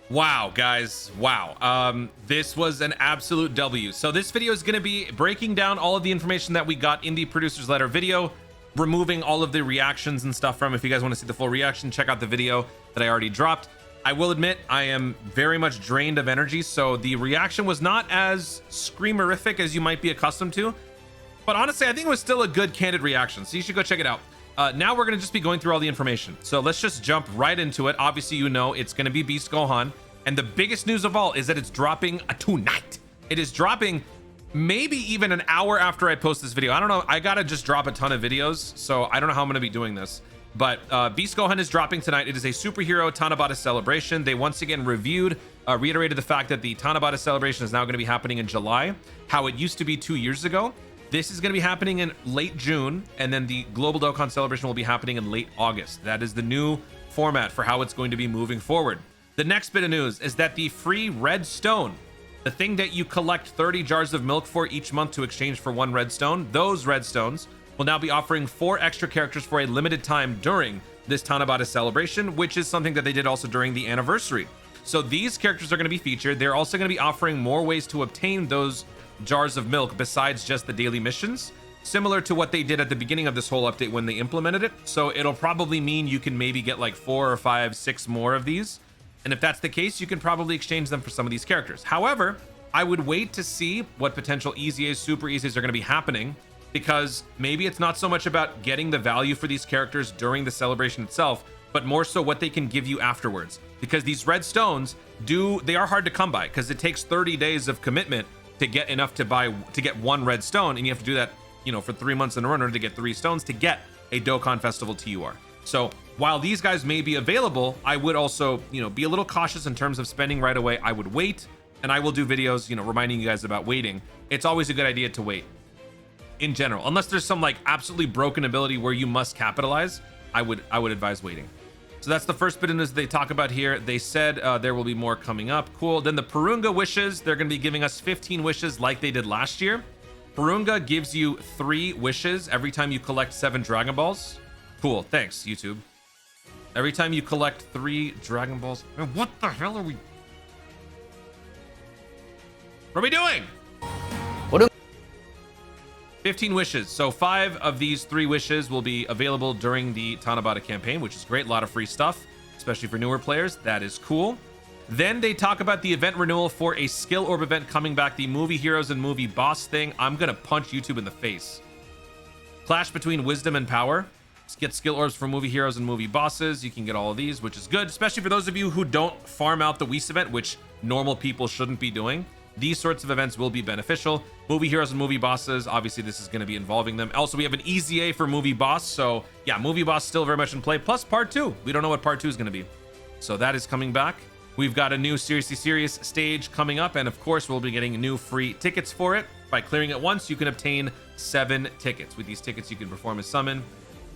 Wow, guys, wow. This was an absolute W. So this video is going to be breaking down all of the information that we got in the producer's letter video, removing all of the reactions and stuff from. If you guys want to see the full reaction, check out the video that I already dropped. I will admit I am very much drained of energy, so the reaction was not as screamerific as you might be accustomed to, but honestly I think it was still a good candid reaction, so you should go check it out. Now we're going to just be going through all the information, so let's just jump right into it. Obviously, you know it's going to be Beast Gohan, and the biggest news of all is that it's dropping tonight. It is dropping maybe even an hour after I post this video. I don't know, I gotta just drop a ton of videos, so I don't know how I'm going to be doing this. But Beast Gohan is dropping tonight. It is a superhero Tanabata celebration. They once again reiterated the fact that the Tanabata celebration is now going to be happening in July, how it used to be 2 years ago. This is going to be happening in late June, and then the Global Dokkan celebration will be happening in late August. That is the new format for how it's going to be moving forward. The next bit of news is that the free red stone, the thing that you collect 30 jars of milk for each month to exchange for 1 red stone, those red stones will now be offering 4 extra characters for a limited time during this Tanabata celebration, which is something that they did also during the anniversary. So these characters are going to be featured. They're also going to be offering more ways to obtain those jars of milk besides just the daily missions, similar to what they did at the beginning of this whole update when they implemented it. So it'll probably mean you can maybe get like 4 or 5, 6 more of these. And if that's the case, you can probably exchange them for some of these characters. However, I would wait to see what potential EZAs, super EZAs are going to be happening, because maybe it's not so much about getting the value for these characters during the celebration itself, but more so what they can give you afterwards. Because these red stones they are hard to come by, because it takes 30 days of commitment to get enough to get 1 red stone, and you have to do that, you know, for 3 months in a row in order to get 3 stones to get a Dokkan Festival TUR. So while these guys may be available, I would also, you know, be a little cautious in terms of spending right away. I would wait, and I will do videos, you know, reminding you guys about waiting. It's always a good idea to wait in general, unless there's some like absolutely broken ability where you must capitalize. I would advise waiting. So that's the first bit of news they talk about here. They said there will be more coming up. Cool. Then the Purunga wishes, they're going to be giving us 15 wishes like they did last year. Purunga gives you 3 wishes every time you collect 7 Dragon Balls. Cool. Thanks, YouTube. Every time you collect 3 Dragon Balls. Man, what the hell are we doing? 15 wishes. So 5 of these 3 wishes will be available during the Tanabata campaign, which is great. A lot of free stuff, especially for newer players. That is cool. Then they talk about the event renewal for a skill orb event coming back, the movie heroes and movie boss thing. I'm gonna punch YouTube in the face. Clash between wisdom and power. Let's get skill orbs for movie heroes and movie bosses. You can get all of these, which is good, especially for those of you who don't farm out the Whis event, which normal people shouldn't be doing. These sorts of events will be beneficial. Movie heroes and movie bosses, obviously this is going to be involving them. Also, we have an EZA for movie boss, so yeah, movie boss still very much in play, plus part 2. We don't know what part 2 is going to be, so that is coming back. We've got a new Seriously Serious stage coming up, and of course we'll be getting new free tickets for it. By clearing it once, you can obtain 7 tickets. With these tickets, you can perform a summon.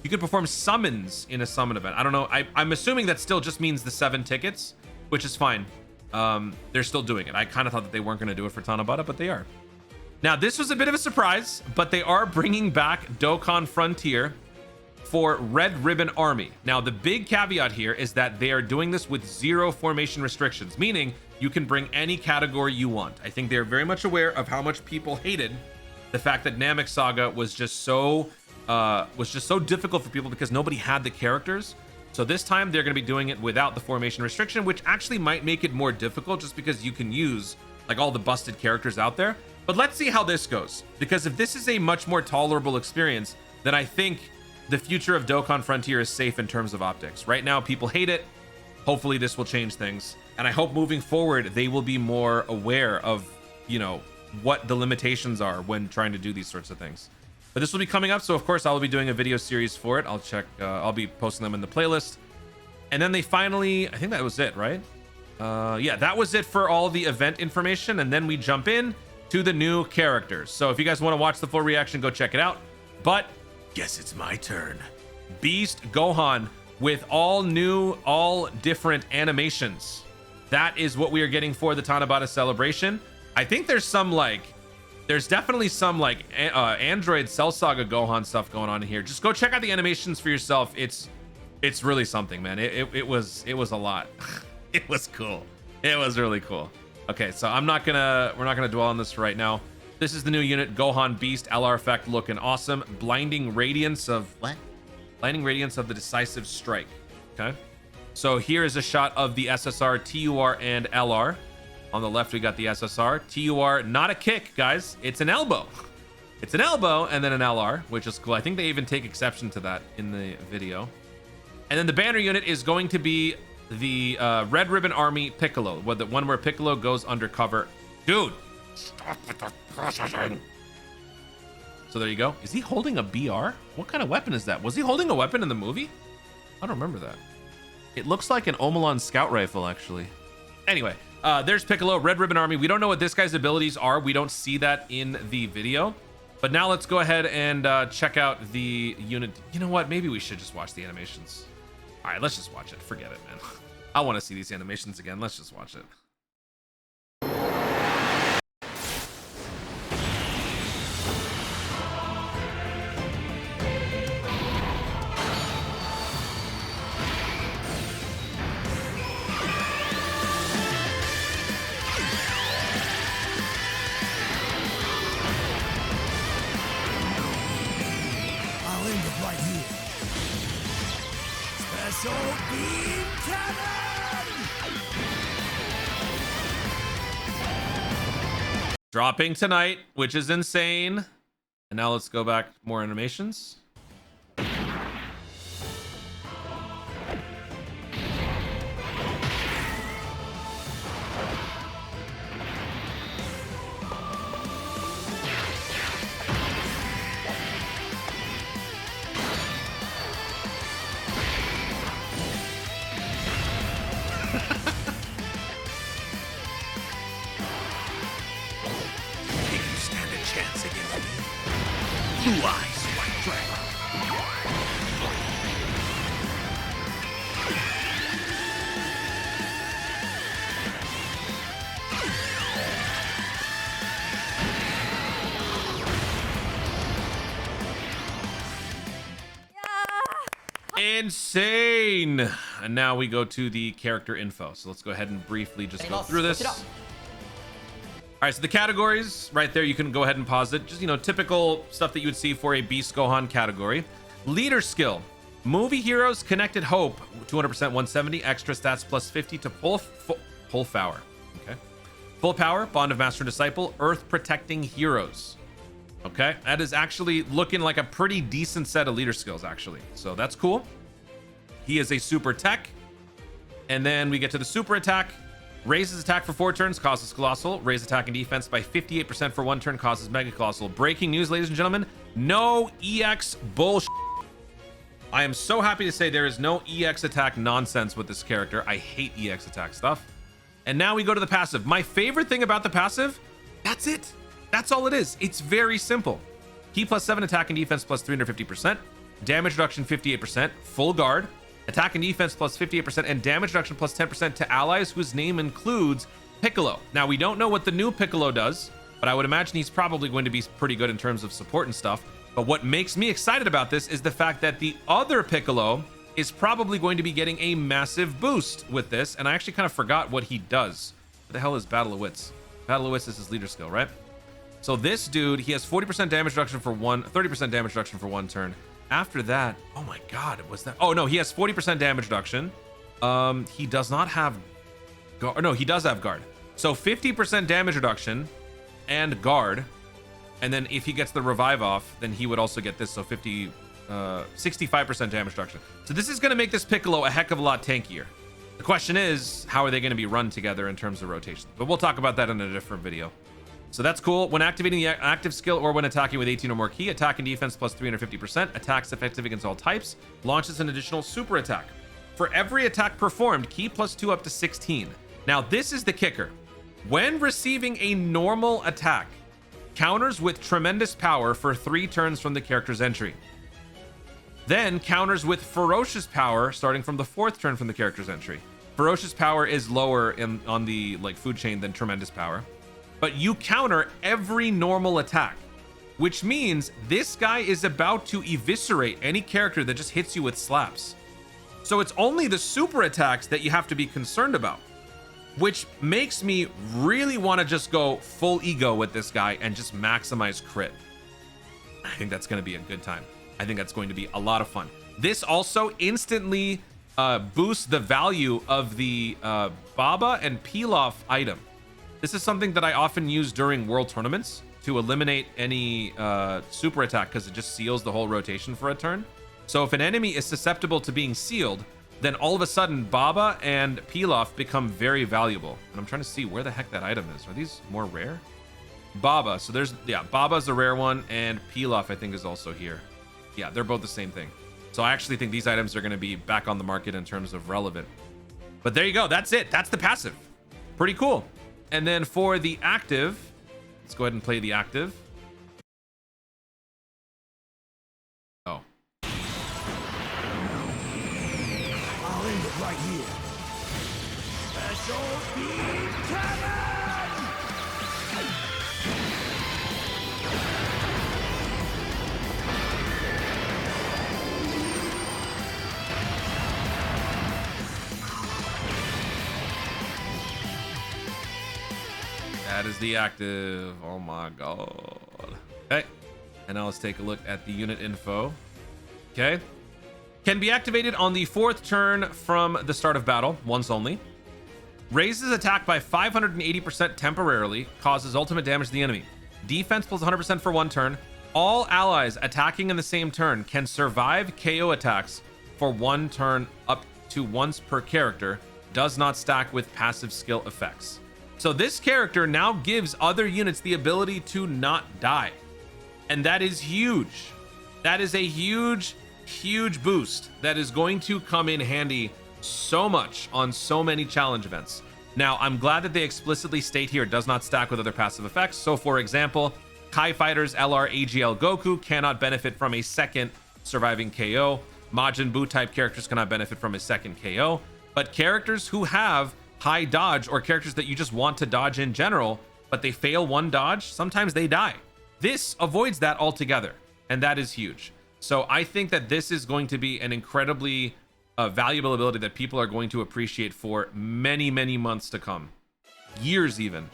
You can perform summons in a summon event. I don't know, I'm assuming that still just means the 7 tickets, which is fine. They're still doing it. I kind of thought that they weren't going to do it for Tanabata, but they are. Now, this was a bit of a surprise, but they are bringing back Dokkan Frontier for Red Ribbon Army. Now, the big caveat here is that they are doing this with 0 formation restrictions, meaning you can bring any category you want. I think they're very much aware of how much people hated the fact that Namek Saga was just so difficult for people because nobody had the characters. So this time they're going to be doing it without the formation restriction, which actually might make it more difficult just because you can use like all the busted characters out there. But let's see how this goes, because if this is a much more tolerable experience, then I think the future of Dokkan Frontier is safe in terms of optics. Right now, people hate it. Hopefully this will change things. And I hope moving forward, they will be more aware of, you know, what the limitations are when trying to do these sorts of things. But this will be coming up, so of course I'll be doing a video series for it. I'll be posting them in the playlist. And then they finally, I think that was it, right? Yeah, that was it for all the event information. And then we jump in to the new characters. So if you guys want to watch the full reaction, go check it out. But guess it's my turn. Beast Gohan with all new, all different animations. That is what we are getting for the Tanabata celebration. I think there's definitely some like Android Cell Saga Gohan stuff going on in here. Just go check out the animations for yourself. It's really something, man. It was a lot. It was cool. It was really cool. Okay, so we're not gonna dwell on this right now. This is the new unit, Gohan Beast, LR effect looking awesome. Blinding radiance of what? Blinding radiance of the decisive strike. Okay. So here is a shot of the SSR, TUR, and LR. On the left, we got the SSR. TUR, not a kick, guys. It's an elbow. It's an elbow and then an LR, which is cool. I think they even take exception to that in the video. And then the banner unit is going to be the Red Ribbon Army Piccolo, the one where Piccolo goes undercover. Dude, stop with the processing. So there you go. Is he holding a BR? What kind of weapon is that? Was he holding a weapon in the movie? I don't remember that. It looks like an Omelon scout rifle, actually. Anyway, there's Piccolo, Red Ribbon Army. We don't know what this guy's abilities are. We don't see that in the video. But now let's go ahead and check out the unit. You know what? Maybe we should just watch the animations. All right, let's just watch it. Forget it, man. I want to see these animations again. Let's just watch it. I'll end it right here. Special beam cannon! Dropping tonight, which is insane. And now let's go back more animations. Chance against me. Blue eyes, white dragon. Insane. And now we go to the character info. So let's go ahead and briefly just go through this. All right, so the categories right there, you can go ahead and pause it. Just, you know, typical stuff that you would see for a Beast Gohan category. Leader skill, movie heroes, connected hope, 200%, 170, extra stats plus 50 to full power. Okay. Full power, bond of master and disciple, earth protecting heroes. Okay, that is actually looking like a pretty decent set of leader skills, actually. So that's cool. He is a super tech. And then we get to the super attack. Raises attack for 4 turns, causes colossal. Raise attack and defense by 58% for 1 turn, causes mega colossal. Breaking news, ladies and gentlemen. No EX bullshit. I am so happy to say there is no EX attack nonsense with this character. I hate EX attack stuff. And now we go to the passive. My favorite thing about the passive, that's it. That's all it is. It's very simple. Key plus 7 attack and defense plus 350%. Damage reduction 58%. Full guard. Attack and defense plus 58% and damage reduction plus 10% to allies whose name includes Piccolo. Now, we don't know what the new Piccolo does, but I would imagine he's probably going to be pretty good in terms of support and stuff. But what makes me excited about this is the fact that the other Piccolo is probably going to be getting a massive boost with this. And I actually kind of forgot what he does. What the hell is Battle of Wits? Battle of Wits is his leader skill, right? So this dude, he has 40% damage reduction for 30% damage reduction for 1 turn. After that, oh my god, was that? Oh no, he has 40% damage reduction. He does not have guard. No, he does have guard. So 50% damage reduction and guard. And then if he gets the revive off, then he would also get this. So 65% damage reduction. So this is going to make this Piccolo a heck of a lot tankier. The question is, how are they going to be run together in terms of rotation? But we'll talk about that in a different video. So that's cool. When activating the active skill or when attacking with 18 or more key, attack and defense plus 350%, attacks effective against all types, launches an additional super attack. For every attack performed, key plus 2 up to 16. Now, this is the kicker. When receiving a normal attack, counters with tremendous power for 3 turns from the character's entry. Then counters with ferocious power starting from the 4th turn from the character's entry. Ferocious power is lower on the food chain than tremendous power. But you counter every normal attack, which means this guy is about to eviscerate any character that just hits you with slaps. So it's only the super attacks that you have to be concerned about. which makes me really want to just go full ego with this guy and just maximize crit. I think that's going to be a good time. I think that's going to be a lot of fun. This also instantly boosts the value of the Baba and Pilaf item. This is something that I often use during world tournaments to eliminate any super attack, because it just seals the whole rotation for a turn. So if an enemy is susceptible to being sealed, then all of a sudden Baba and Pilaf become very valuable. And I'm trying to see where the heck that item is. Are these more rare? Baba. So there's, yeah, Baba's a rare one, and Pilaf I think is also here. Yeah, they're both the same thing. So I actually think these items are going to be back on the market in terms of relevant. But there you go. That's it. That's the passive. Pretty cool. And then for the active, let's go ahead and play the active. Oh. I'll end it right here. Special beam cannon! That is the active. Oh my god. Okay. And now let's take a look at the unit info. Okay. Can be activated on the 4th turn from the start of battle, once only. Raises attack by 580% temporarily, causes ultimate damage to the enemy. Defense plus 100% for 1 turn. All allies attacking in the same turn can survive KO attacks for 1 turn up to once per character. Does not stack with passive skill effects. So this character now gives other units the ability to not die. And that is huge. That is a huge, huge boost that is going to come in handy so much on so many challenge events. Now, I'm glad that they explicitly state here it does not stack with other passive effects. So for example, Kai Fighters LR AGL Goku cannot benefit from a second surviving KO. Majin Buu type characters cannot benefit from a second KO. But characters who have high dodge, or characters that you just want to dodge in general, but they fail 1 dodge, sometimes they die. This avoids that altogether, and that is huge. So I think that this is going to be an incredibly valuable ability that people are going to appreciate for many, many months to come. Years even.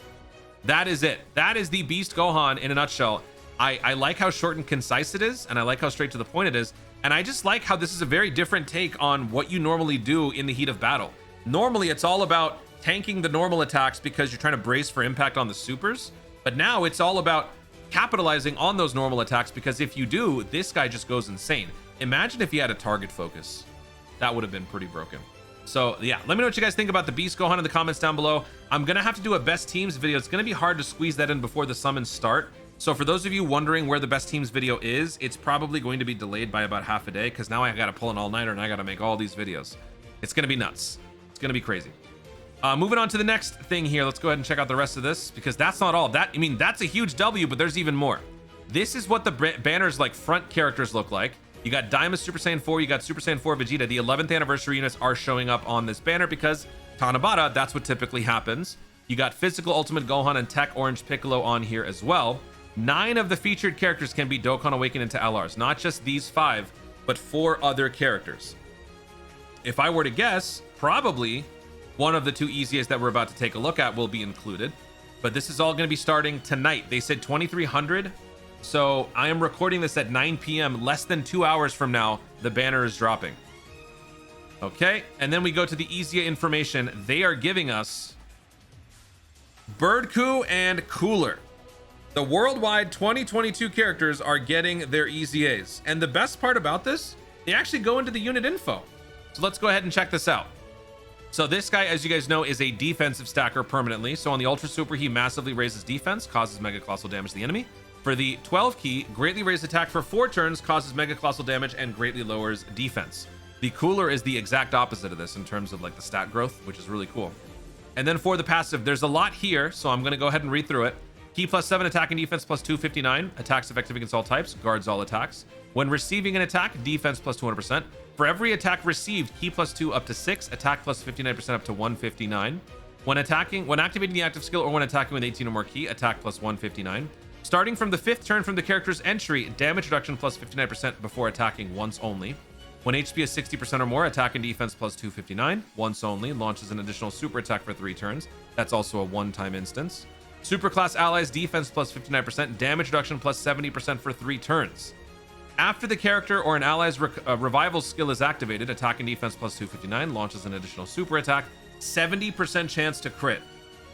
That is it. That is the Beast Gohan in a nutshell. I like how short and concise it is, and I like how straight to the point it is, and I just like how this is a very different take on what you normally do in the heat of battle. Normally, it's all about tanking the normal attacks because you're trying to brace for impact on the supers. But now it's all about capitalizing on those normal attacks, because if you do, this guy just goes insane. Imagine if he had a target focus. That would have been pretty broken. So yeah, let me know what you guys think about the Beast Gohan in the comments down below. I'm going to have to do a best teams video. It's going to be hard to squeeze that in before the summons start. So for those of you wondering where the best teams video is, it's probably going to be delayed by about half a day, because now I got to pull an all-nighter and I got to make all these videos. It's going to be nuts. It's going to be crazy. Moving on to the next thing here. Let's go ahead and check out the rest of this, because that's not all. I mean, that's a huge W, but there's even more. This is what the banner's like front characters look like. You got Daima Super Saiyan 4, you got Super Saiyan 4 Vegeta. The 11th anniversary units are showing up on this banner because Tanabata, that's what typically happens. You got Physical Ultimate Gohan and Tech Orange Piccolo on here as well. 9 of the featured characters can be Dokkan Awakened into LRs. Not just these 5, but 4 other characters. If I were to guess, probably one of the 2 easiest that we're about to take a look at will be included. But this is all going to be starting tonight. They said 2300. So I am recording this at 9 p.m. Less than 2 hours from now, the banner is dropping. Okay, and then we go to the easier information. They are giving us Birdcoo and Cooler. The worldwide 2022 characters are getting their EZAs. And the best part about this, they actually go into the unit info. So let's go ahead and check this out. So this guy, as you guys know, is a defensive stacker permanently. So on the Ultra Super, he massively raises defense, causes Mega Colossal damage to the enemy. For the 12 key, greatly raised attack for 4 turns, causes Mega Colossal damage and greatly lowers defense. The Cooler is the exact opposite of this in terms of like the stat growth, which is really cool. And then for the passive, there's a lot here, so I'm going to go ahead and read through it. Key plus 7 attack and defense plus 259. Attacks effective against all types, guards all attacks. When receiving an attack, defense plus 200%. For every attack received, key plus 2 up to 6, attack plus 59% up to 159. When activating the active skill or when attacking with 18 or more key, attack plus 159. Starting from the 5th turn from the character's entry, damage reduction plus 59% before attacking once only. When HP is 60% or more, attack and defense plus 259. Once only. Launches an additional super attack for 3 turns. That's also a one-time instance. Superclass allies defense plus 59%. Damage reduction plus 70% for 3 turns. After the character or an ally's revival skill is activated, attack and defense plus 259. Launches an additional super attack. 70% chance to crit.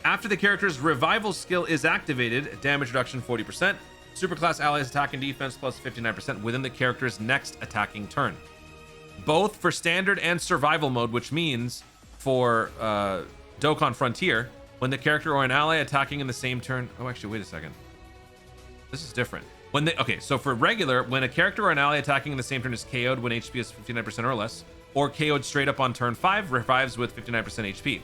After the character's revival skill is activated, damage reduction 40%. Superclass allies attack and defense plus 59% within the character's next attacking turn. Both for standard and survival mode, which means for Dokkan Frontier, when the character or an ally attacking in the same turn. Oh, actually, wait a second. This is different. Okay, so for regular, when a character or an ally attacking in the same turn is KO'd when HP is 59% or less, or KO'd straight up on turn 5, revives with 59% HP.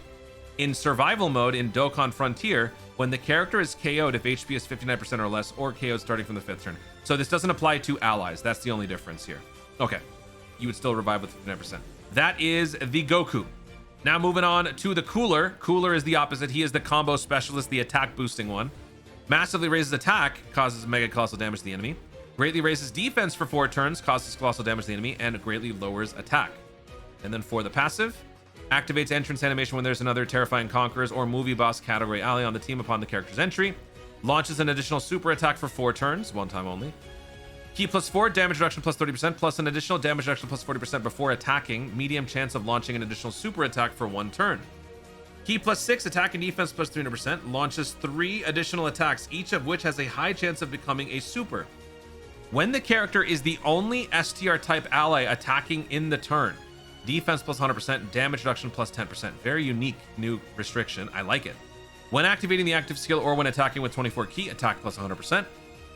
In survival mode in Dokkan Frontier, when the character is KO'd if HP is 59% or less, or KO'd starting from the 5th turn. So this doesn't apply to allies. That's the only difference here. Okay, you would still revive with 59%. That is the Goku. Now moving on to the Cooler. Cooler is the opposite. He is the combo specialist, the attack boosting one. Massively raises attack, causes mega colossal damage to the enemy. Greatly raises defense for 4 turns, causes colossal damage to the enemy, and greatly lowers attack. And then for the passive, activates entrance animation when there's another Terrifying Conquerors or movie boss category ally on the team upon the character's entry. Launches an additional super attack for 4 turns, one time only. Key plus 4, damage reduction plus 30%, plus an additional damage reduction plus 40% before attacking. Medium chance of launching an additional super attack for 1 turn. Key plus 6, attack and defense plus 300%. Launches 3 additional attacks, each of which has a high chance of becoming a super. When the character is the only STR type ally attacking in the turn, defense plus 100%, damage reduction plus 10%. Very unique new restriction. I like it. When activating the active skill or when attacking with 24 key, attack plus 100%.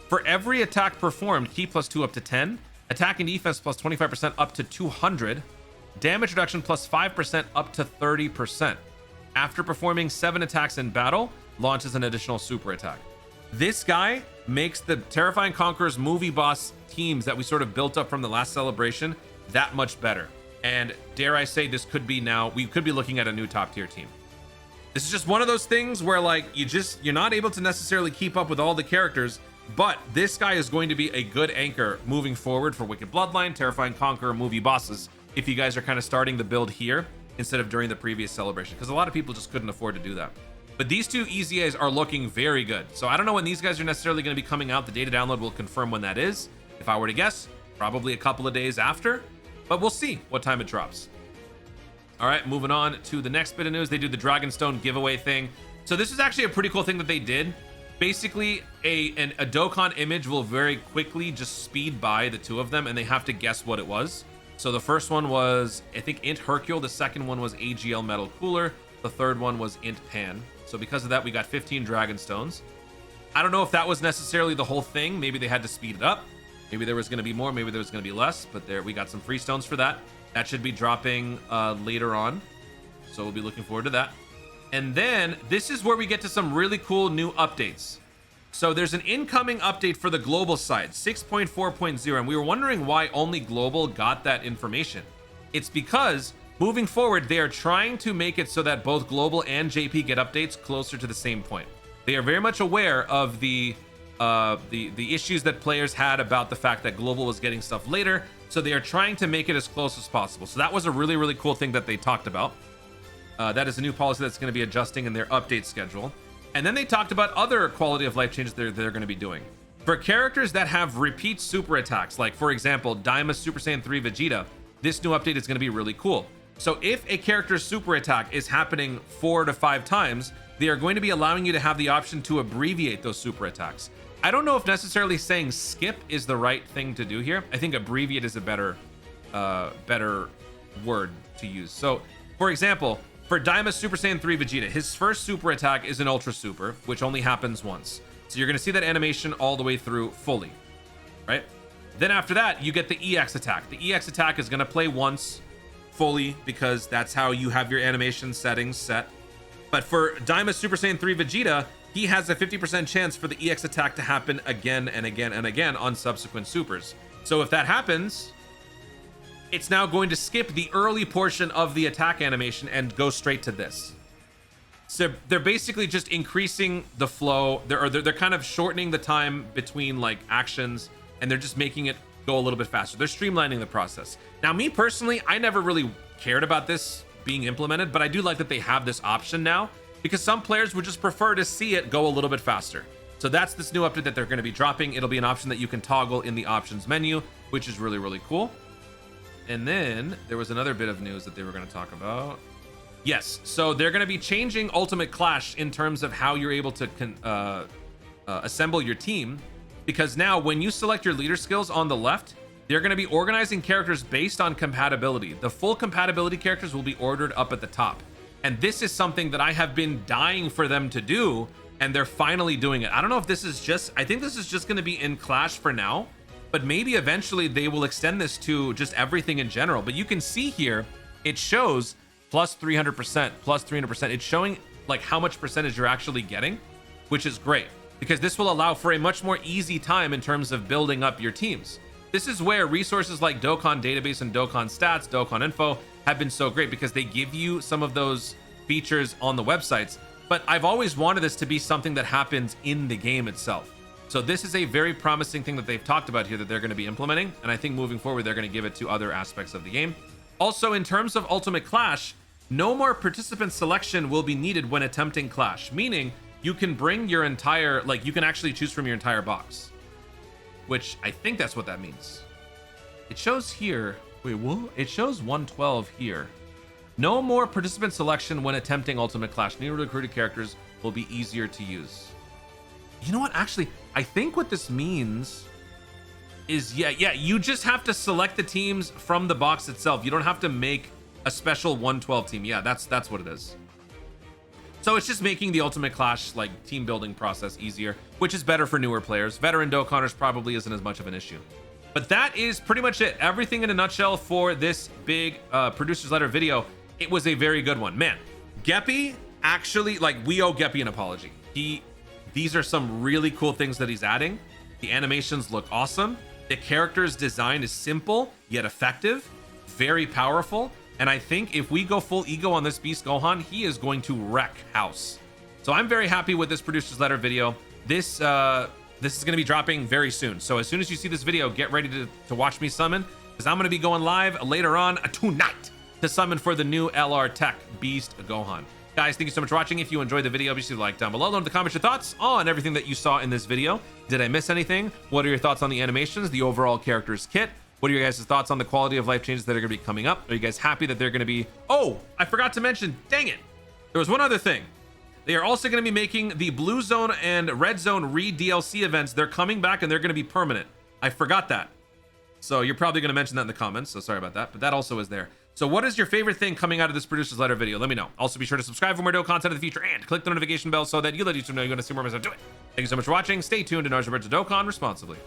For every attack performed, key plus 2 up to 10, attack and defense plus 25% up to 200, damage reduction plus 5% up to 30%. After performing 7 attacks in battle, launches an additional super attack. This guy makes the Terrifying Conquerors movie boss teams that we sort of built up from the last celebration that much better. And dare I say, this could be now, we could be looking at a new top tier team. This is just one of those things where like you're not able to necessarily keep up with all the characters, but this guy is going to be a good anchor moving forward for Wicked Bloodline, Terrifying Conqueror movie bosses, if you guys are kind of starting the build here instead of during the previous celebration, because a lot of people just couldn't afford to do that. But these two EZAs are looking very good. So I don't know when these guys are necessarily going to be coming out. The data download will confirm when that is. If I were to guess, probably a couple of days after, but we'll see what time it drops. All right, moving on to the next bit of news. They do the Dragonstone giveaway thing. So this is actually a pretty cool thing that they did. Basically, a Dokkan image will very quickly just speed by the two of them, and they have to guess what it was. So the first one was, I think, Int Hercule. The second one was AGL Metal Cooler. The third one was Int Pan. So because of that, we got 15 Dragonstones. I don't know if that was necessarily the whole thing. Maybe they had to speed it up. Maybe there was going to be more. Maybe there was going to be less. But there, we got some free stones for that. That should be dropping later on. So we'll be looking forward to that. And then this is where we get to some really cool new updates. So there's an incoming update for the global side, 6.4.0, and we were wondering why only global got that information. It's because moving forward, they are trying to make it so that both global and JP get updates closer to the same point. They are very much aware of the issues that players had about the fact that global was getting stuff later, so they are trying to make it as close as possible. So that was a really, really cool thing that they talked about. That is a new policy that's going to be adjusting in their update schedule. And then they talked about other quality of life changes they're going to be doing. For characters that have repeat super attacks, like for example, Daima Super Saiyan 3 Vegeta, this new update is going to be really cool. So if a character's super attack is happening 4 to 5 times, they are going to be allowing you to have the option to abbreviate those super attacks. I don't know if necessarily saying skip is the right thing to do here. I think abbreviate is a better word to use. So for example, for Daima Super Saiyan 3 Vegeta, his first super attack is an Ultra Super, which only happens once. So you're going to see that animation all the way through fully, right? Then after that, you get the EX attack. The EX attack is going to play once fully because that's how you have your animation settings set. But for Daima Super Saiyan 3 Vegeta, he has a 50% chance for the EX attack to happen again and again and again on subsequent supers. So if that happens, it's now going to skip the early portion of the attack animation and go straight to this. So they're basically just increasing the flow. They're kind of shortening the time between like actions, and they're just making it go a little bit faster. They're streamlining the process. Now, me personally, I never really cared about this being implemented, but I do like that they have this option now, because some players would just prefer to see it go a little bit faster. So that's this new update that they're going to be dropping. It'll be an option that you can toggle in the options menu, which is really, really cool. And then there was another bit of news that they were going to talk about. Yes, so they're going to be changing Ultimate Clash in terms of how you're able to assemble your team, because now when you select your leader skills on the left, they're going to be organizing characters based on compatibility. The full compatibility characters will be ordered up at the top. And this is something that I have been dying for them to do, and they're finally doing it. I don't know if this is just, I think this is just going to be in Clash for now, but maybe eventually they will extend this to just everything in general. But you can see here, it shows plus 300%, plus 300%. It's showing like how much percentage you're actually getting, which is great, because this will allow for a much more easy time in terms of building up your teams. This is where resources like Dokkan Database and Dokkan Stats, Dokkan Info have been so great, because they give you some of those features on the websites. But I've always wanted this to be something that happens in the game itself. So this is a very promising thing that they've talked about here that they're going to be implementing. And I think moving forward, they're going to give it to other aspects of the game. Also, in terms of Ultimate Clash, no more participant selection will be needed when attempting Clash, meaning you can bring your entire, like you can actually choose from your entire box, which I think that's what that means. It shows here, wait, what? It shows 112 here. No more participant selection when attempting Ultimate Clash. New recruited characters will be easier to use. You know what? Actually, I think what this means is, yeah, you just have to select the teams from the box itself. You don't have to make a special 112 team. Yeah, that's what it is. So it's just making the Ultimate Clash like team building process easier, which is better for newer players. Veteran Dokkanners probably isn't as much of an issue. But that is pretty much it. Everything in a nutshell for this big producer's letter video. It was a very good one, man. Geppy, actually, like, we owe Geppy an apology. These are some really cool things that he's adding. The animations look awesome. The character's design is simple yet effective, very powerful. And I think if we go full ego on this beast Gohan, he is going to wreck house. So I'm very happy with this producer's letter video. This is going to be dropping very soon. So as soon as you see this video, get ready to watch me summon, because I'm going to be going live later on tonight to summon for the new LR Tech Beast Gohan. Guys, thank you so much for watching. If you enjoyed the video, be sure to like down below. Let in the comments your thoughts on everything that you saw in this video. Did I miss anything? What are your thoughts on the animations, the overall character's kit? What are your guys' thoughts on the quality of life changes that are going to be coming up? Are you guys happy that they're going to be... Oh, I forgot to mention, dang it. There was one other thing. They are also going to be making the Blue Zone and Red Zone re-DLC events. They're coming back and they're going to be permanent. I forgot that. So you're probably going to mention that in the comments. So sorry about that, but that also is there. So what is your favorite thing coming out of this producer's letter video? Let me know. Also be sure to subscribe for more Dokkan content in the future and click the notification bell so that you let YouTube know you're going to see more of us do it. Thank you so much for watching. Stay tuned and always remember to Dokkan responsibly.